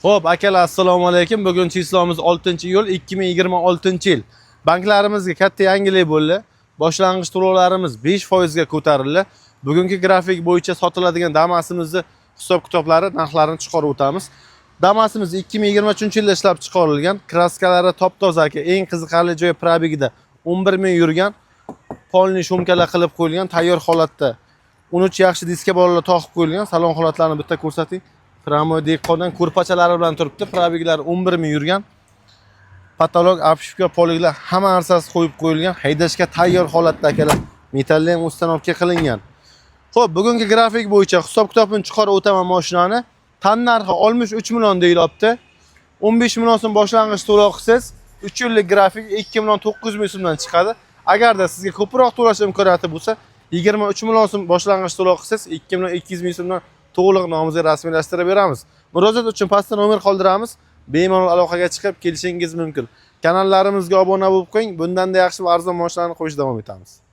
Xo'p, akalar, assalomu alaykum. Bugun chislomiz 6-iyul 2026-yil. Banklarimizga katta yangilik bo'ldi. Boshlang'ich to'lovlarimiz 5% ga ko'tarildi. Bugungi grafik bo'yicha sotiladigan Damas'imizni hisob-kitoblari narxlarini chiqarib o'tamiz. Damas'imiz 2023-yilda ishlab chiqarilgan, kraskalari top-toza aka, eng qiziqarli joyi probegida 11 ming yurgan, polni shumkalar qilib qo'yilgan, tayyor holatda. 13 yaxshi diska bolalar taqib qo'yilgan. Salon holatlarini bitta ko'rsating. Pramo dekondan ko'rpachalari bilan turibdi. Probeglar 11 ming yurgan. Patolog, obshivka, poliglar hamma narsasi qo'yib qo'yilgan. Haydashga tayyor holatda akalar. Metallli ustanovka qilingan. Xo'p, bugungi grafik bo'yicha hisob-kitobini chiqarib o'taman mashinani. Tan narxi 63 million deyilyapti. 15 million so'm boshlang'ich to'lov qilsangiz, 3 yillik grafik 2 million 900 ming so'mdan chiqadi. Agarda sizga ko'proq to'lash imkoniyati bo'lsa, 23 million so'm boshlang'ich to'lov qilsangiz, 2 million 200 ming so'mdan to'liq nomingizga rasmiylashtirib beramiz. Murojaat uchun pastda nomer qoldiramiz. Bemalol aloqaga chiqib kelishingiz mumkin. Kanallarimizga obuna bo'lib qo'ying. Bundan-da yaxshi va arzon mashinalarni qo'yishda davom etamiz.